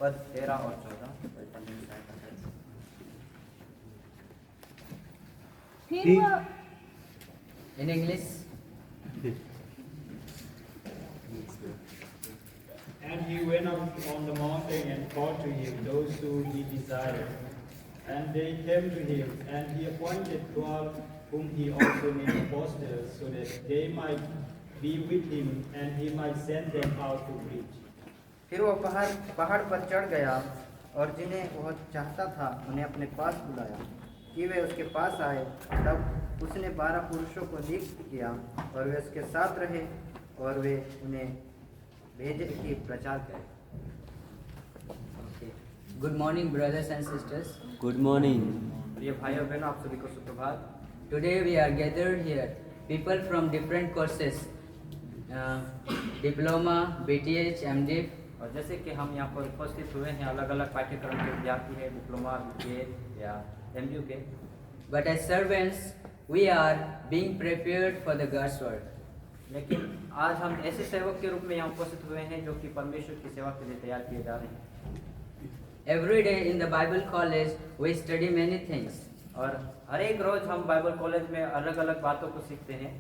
पद 13 और 14। फिर वह in English. And he went up on the mountain and called to him those who he desired. And they came to him, and he appointed 12, whom he also named apostles, so that they might be with him, and he might send them out to preach. फिर वो पहाड़ पर चढ़ गया और जिन्हें वह चाहता था उन्हें अपने पास बुलाया कि वे उसके पास आए। तब उसने 12 पुरुषों को नियुक्त किया और वे उसके साथ रहे और वे उन्हें भेजे कि प्रचार करें। Good morning, brothers and sisters. Good morning. प्रिय भाइयों और बहनों, आप सभी को सुप्रभात। Today we are gathered here, people from different courses, diploma, BTH, MDiv. और जैसे कि हम यहाँ पर उपस्थित हुए हैं, अलग अलग पाठ्यक्रम के विद्यार्थी हैं, डिप्लोमा, BTech या MDiv के। But as servants, we are being prepared for the God's word. लेकिन आज हम ऐसे सेवक के रूप में यहाँ उपस्थित हुए हैं जो कि परमेश्वर की सेवा के लिए तैयार किए जा रहे हैं। Every day in the Bible college, we study many things. और हर एक रोज हम बाइबल कॉलेज में अलग अलग बातों को सीखते हैं।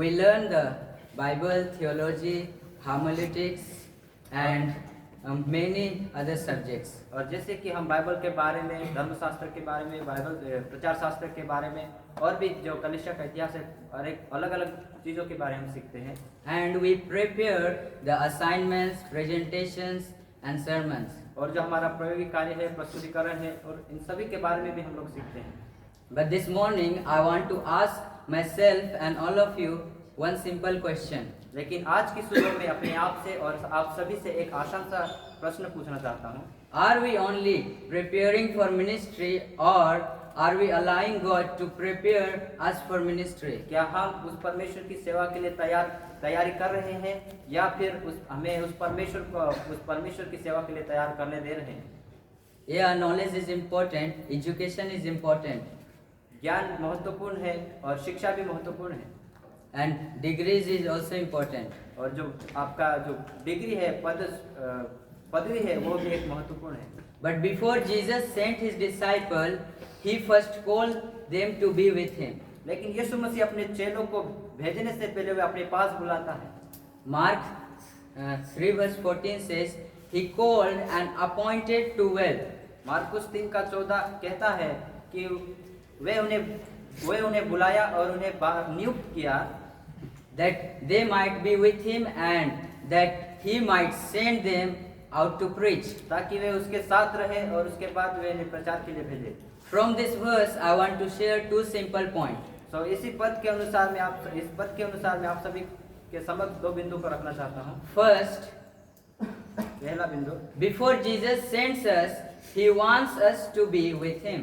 We learn the Bible, theology, homiletics, and many other subjects. और जैसे कि हम बाइबल के बारे में, धर्मशास्त्र के बारे में, बाइबल प्रचार शास्त्र के बारे में और भी जो कलीसिया का इतिहास है, और एक अलग अलग चीज़ों के बारे में हम सीखते हैं। And we prepare the assignments, presentations, and sermons. और जो हमारा प्रायोगिक कार्य है, प्रस्तुतिकरण है, और इन सभी के बारे में भी हम लोग सीखते हैं। But this morning, I want to ask myself and all of you one simple question. लेकिन आज की सुबह में अपने आप से और आप सभी से एक आसान सा प्रश्न पूछना चाहता हूँ। Are we only preparing for ministry, or are we allowing God to prepare us for ministry? क्या हम उस परमेश्वर की सेवा के लिए तैयारी कर रहे हैं या फिर हमें उस परमेश्वर की सेवा के लिए तैयार करने दे रहे हैं? Yeah, knowledge is important, education is important, ज्ञान महत्वपूर्ण है और शिक्षा भी महत्वपूर्ण है, and degrees is also important. और जो आपका जो डिग्री है, पदवी है, वो भी एक महत्वपूर्ण है। But before Jesus sent his disciple, he first called them to be with him. लेकिन यीशु मसीह अपने चेलों को भेजने से पहले वे अपने पास बुलाता है। Mark 3 verse 14 says, he called and appointed 12. Marcus 3:14 कहता है कि वे उन्हें बुलाया और उन्हें नियुक्त किया that they might be with him and that he might send them out to preach. ताकि वे उसके साथ रहे और उसके बाद वे उन्हें प्रचार के लिए भेजे। From this verse, I want to share two simple points. So इस पद के अनुसार मैं आप सभी के समक्ष दो बिंदु को रखना चाहता हूँ। First, पहला बिंदु, before Jesus sends us, he wants us to be with him.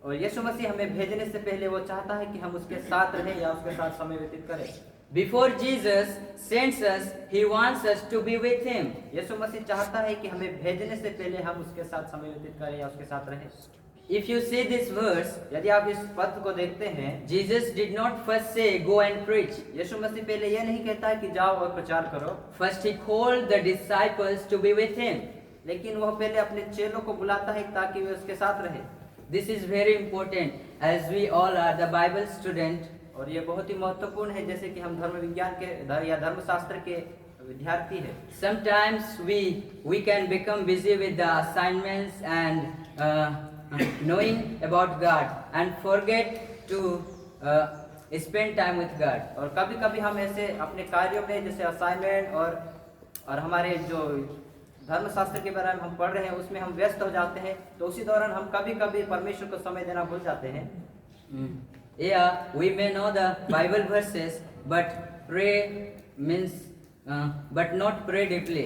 और यीशु मसीह हमें भेजने से पहले वो चाहता है कि हम उसके साथ रहें या उसके साथ समय व्यतीत करें। Before Jesus sends us, he wants us to be with him. यीशु मसीह चाहता है कि हमें भेजने से पहले हम उसके साथ समय व्यतीत करें या उसके साथ रहें। If you see this verse, यदि आप इस पद को देखते हैं, Jesus did not first say, go and preach. यीशु मसीह पहले यह नहीं कहता है कि जाओ और प्रचार करो। First, he called the disciples to be with him. लेकिन वह पहले अपने चेलों को बुलाता है ताकि वे उसके साथ रहे। This is very important as we all are the Bible student. और ये बहुत ही महत्वपूर्ण है, जैसे कि हम धर्म विज्ञान के या धर्मशास्त्र के विद्यार्थी हैं। Sometimes we can become busy with the assignments and knowing about God and forget to spend time with God. और कभी-कभी हम ऐसे अपने कार्यों में जैसे असाइनमेंट और हमारे जो धर्मशास्त्र के बारे में हम पढ़ रहे हैं उसमें हम व्यस्त हो जाते हैं, तो उसी दौरान हम कभी-कभी परमेश्वर को समय देना भूल जाते हैं। Yeah, we may know the Bible verses, but but not pray deeply.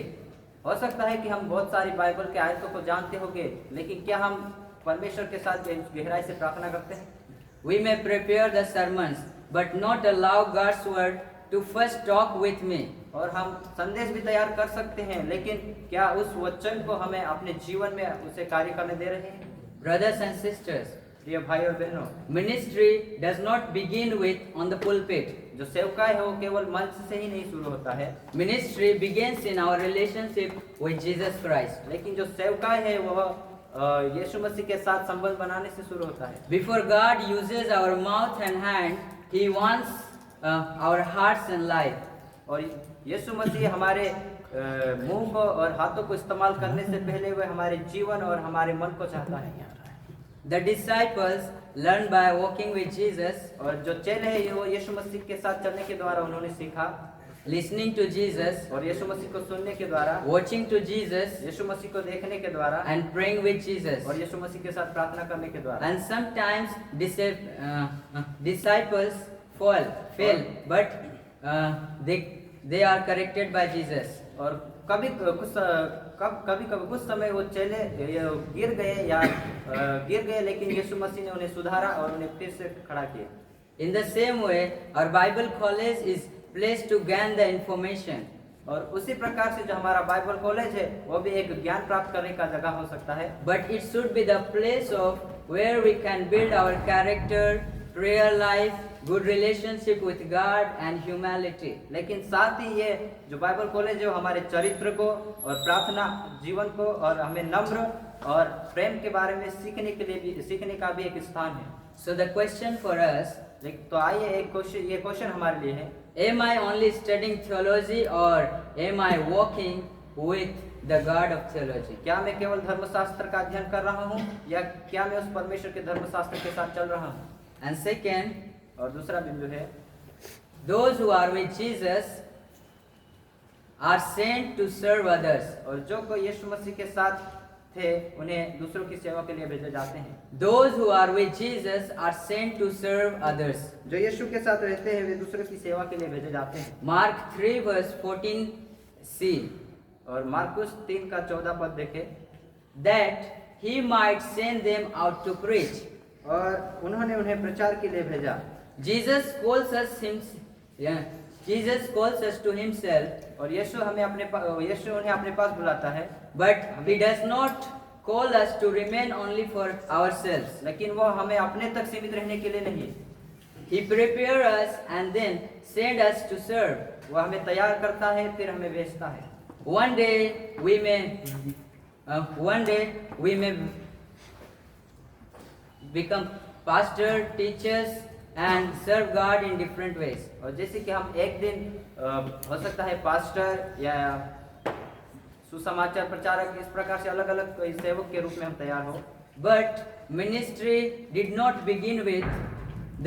हो सकता है कि हम बहुत सारी बाइबल के आयतों को जानते होंगे, लेकिन क्या हम परमेश्वर के साथ गहराई से प्रार्थना करते हैं? We may prepare the sermons, but not allow God's word to first talk with me. और हम संदेश भी तैयार कर सकते हैं, लेकिन क्या उस वचन को हमें अपने जीवन में उसे कार्य करने दे रहे हैं? Brothers and sisters, प्रिय भाई और बहनों, ministry does not begin with on the pulpit. जो सेवकाई है वो केवल मंच से ही नहीं शुरू होता है, Ministry begins in our relationship with Jesus Christ. लेकिन जो सेवकाई है वह यीशु मसीह के साथ संबंध बनाने से शुरू होता है। Before God uses our mouth and hand, He wants our hearts and life. और यीशु मसीह हमारे मुंह को और हाथों को इस्तेमाल करने से पहले वह हमारे जीवन और हमारे मन को चाहता है। The disciples learned by walking with Jesus, और जो चेले हैं वो यीशु मसीह के साथ चलने के द्वारा उन्होंने सीखा, listening to Jesus, और यीशु मसीह को सुनने के द्वारा, watching to Jesus, यीशु मसीह को देखने के द्वारा, and praying with Jesus. और यीशु मसीह के साथ प्रार्थना करने के द्वारा। And sometimes disciples fail, but they are corrected by Jesus. और कभी कुछ समय वो चेले गिर गए लेकिन यीशु मसीह ने उन्हें सुधारा और उन्हें फिर से खड़ा किया। In the same way, our Bible college is place to gain the information. और उसी प्रकार से जो हमारा बाइबल कॉलेज है वो भी एक ज्ञान प्राप्त करने का जगह हो सकता है, But it should be the place of where we can build our character, prayer life, good relationship with God and humility. लेकिन साथ ही ये जो बाइबल कॉलेज है वो हमारे चरित्र को और प्रार्थना जीवन को और हमें नम्र और प्रेम के बारे में सीखने का भी एक स्थान है। So the question for us, तो आइए ये क्वेश्चन हमारे लिए है, am I only studying theology or am I walking with the God of theology? क्या मैं केवल धर्मशास्त्र का अध्ययन कर रहा हूँ या क्या मैं उस परमेश्वर के धर्मशास्त्र के साथ चल रहा हूँ? And second, और दूसरा बिंदु है, those who are with Jesus are sent to serve others. और जो कोई यीशु मसीह के साथ थे उन्हें दूसरों की सेवा के लिए भेजे जाते हैं। Those who are with Jesus are sent to serve others. जो यीशु के साथ रहते हैं वे दूसरों की सेवा के लिए भेजे जाते हैं। Mark 3 verse 14c, और मार्कुस 3 का 14 पद देखे, that he might send them out to preach. और उन्होंने उन्हें प्रचार के लिए भेजा। Jesus calls us to himself, और यीशु उन्हें अपने पास बुलाता है, but he does not call us to remain only for ourselves. लेकिन वो हमें अपने तक सीमित रहने के लिए नहीं, He prepares us and then send us to serve. वो हमें तैयार करता है फिर हमें भेजता है। One day we may become pastor, teachers, and serve God in different ways. और जैसे कि हम एक दिन हो सकता है पास्टर या सुसमाचार प्रचारक, इस प्रकार से अलग अलग कोई सेवक के रूप में हम तैयार हो। But ministry did not begin with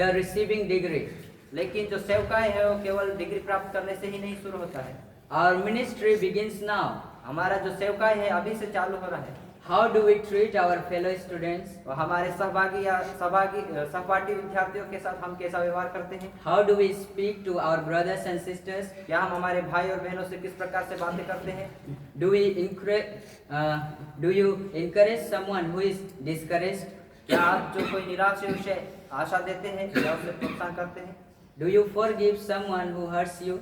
the receiving degree. लेकिन जो सेवकाई है वो केवल डिग्री प्राप्त करने से ही नहीं शुरू होता है। Our ministry begins now. हमारा जो सेवकाई है अभी से चालू हो रहा है। How do we treat our fellow students? और हमारे सहपाठी विद्यार्थियों के साथ हम कैसा व्यवहार करते हैं? How do we speak to our brothers and sisters? क्या हम हमारे भाई और बहनों से किस प्रकार से बातें करते हैं? Do you encourage someone who is discouraged? क्या आप जो कोई निराश है उसे आशा देते हैं या उसे प्रोत्साहन करते हैं? Do you forgive someone who hurts you?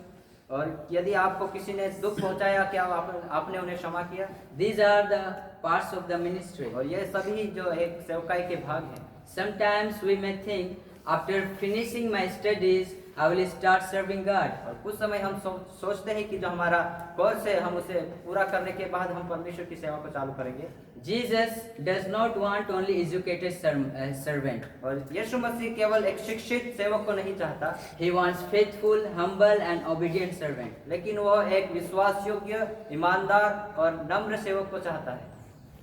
और यदि आपको किसी ने दुख पहुंचाया क्या आपने उन्हें क्षमा किया? These are the parts of the ministry. और ये सभी जो एक सेवकाई के भाग हैं। Sometimes we may think, after finishing my studies, I will start serving God. और कुछ समय हम सोचते हैं कि जो हमारा कोर्स है हम उसे पूरा करने के बाद हम परमेश्वर की सेवा को चालू करेंगे। Jesus does not want only educated servant. और यीशु मसीह केवल एक शिक्षित सेवक को नहीं चाहता, He wants faithful, humble and obedient servant. लेकिन वह एक विश्वास योग्य, ईमानदार और नम्र सेवक को चाहता है।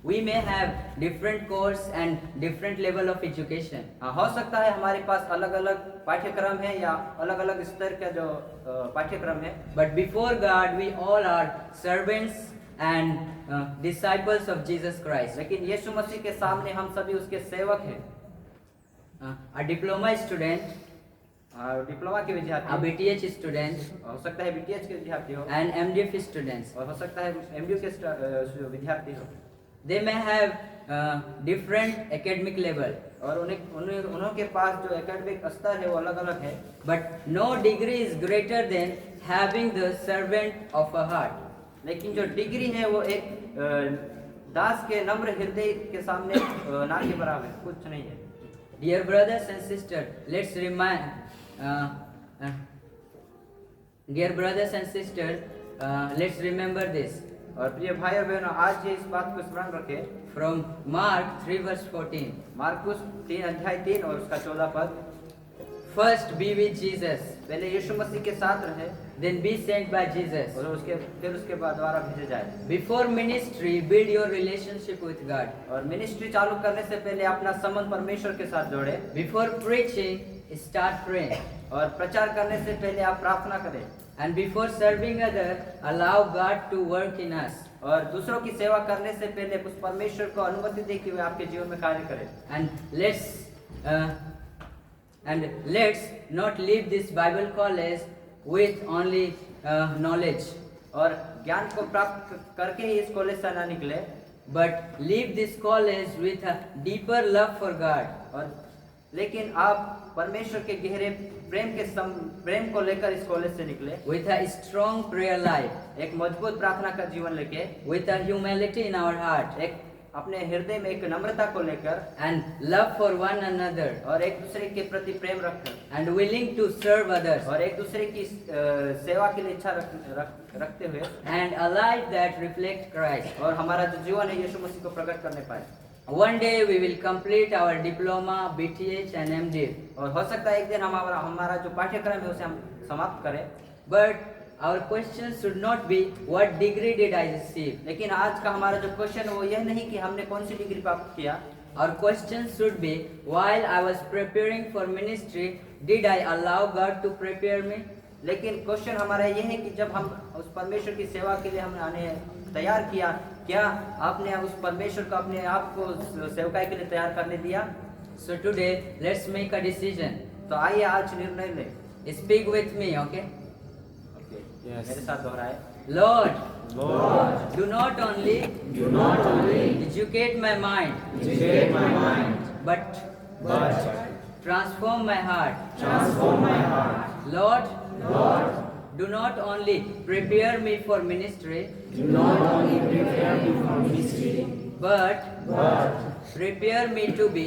We may have different course and different level of education. हाँ, हो सकता है हमारे पास अलग अलग पाठ्यक्रम है या अलग अलग स्तर का जो पाठ्यक्रम है, But before God, we all are servants and disciples of Jesus Christ. लेकिन यीशु मसीह के सामने हम सभी उसके सेवक हैं। A diploma student, डिप्लोमा के a विद्यार्थी, BTH student, हो सकता है बीटीएच के विद्यार्थी हो, and MDF students. और हो सकता है एमडीयू के विद्यार्थी हो। They may have different academic level, और उनके पास जो एकेडमिक स्तर है वो अलग अलग है, but no degree is greater than having the servant of a heart. लेकिन जो डिग्री है वो एक दास के नम्र हृदय के सामने ना के बराबर है, कुछ नहीं है। Dear brothers and sisters, Dear brothers and sisters, let's remember this. और प्रिय भाई और बहनों, आज ये इस बात को स्मरण रखें। From Mark 3 verse 14. मार्कुस 3 अध्याय 3 और उसका 14 पद। First be with Jesus, पहले यीशु मसीह के साथ रहे then be sent by Jesus. और फिर उसके बाद द्वारा भेजे जाए। Before ministry, build your relationship with God. और मिनिस्ट्री चालू करने से पहले अपना संबंध परमेश्वर के साथ जोड़े। Before preaching, start praying. और प्रचार करने से पहले आप प्रार्थना करें। And before serving others, allow God to work in us. और दूसरों की सेवा करने से पहले उस परमेश्वर को अनुमति दे कि वे आपके जीवन में कार्य करें। And let's not leave this Bible college with only knowledge, और ज्ञान को प्राप्त करके ही इस कॉलेज से ना निकले, but leave this college with a deeper love for God. और लेकिन आप परमेश्वर के गहरे प्रेम को लेकर इस कॉलेज से निकले, With a strong prayer life, एक मजबूत प्रार्थना का जीवन लेके, with a humility in our heart, एक अपने हृदय में एक नम्रता को लेकर, and love for one another, और एक दूसरे के प्रति प्रेम रखकर, and willing to serve others, और एक दूसरे की सेवा के लिए इच्छा रखते हुए, and a life that reflects Christ. और हमारा जो जीवन है यीशु मसीह को प्रकट करने पाए। One day we will complete our diploma, BTH and MD. और हो सकता है एक दिन हमारा जो पाठ्यक्रम है उसे हम समाप्त करें, But our question should not be what degree did I receive. लेकिन आज का हमारा जो क्वेश्चन है वो यह नहीं कि हमने कौन सी डिग्री प्राप्त किया। Our question should be, while I was preparing for ministry, did I allow God to prepare me? लेकिन क्वेश्चन हमारा यह है कि जब हम उस परमेश्वर की सेवा के लिए हमने तैयार किया, क्या आपने उस परमेश्वर को अपने आप को सेवकाई के लिए तैयार करने दिया? So today, let's make a decision. तो आइए आज निर्णय लें। Speak with me, okay? मेरे साथ दोहराए। Lord, do not only educate my mind, but transform my heart. Lord, do not only prepare me for ministry, but prepare me to be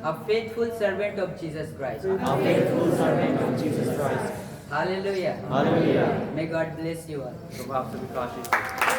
a faithful servant of Jesus Christ. Hallelujah. May God bless you all. प्रभु आप सभी को आशीष दे।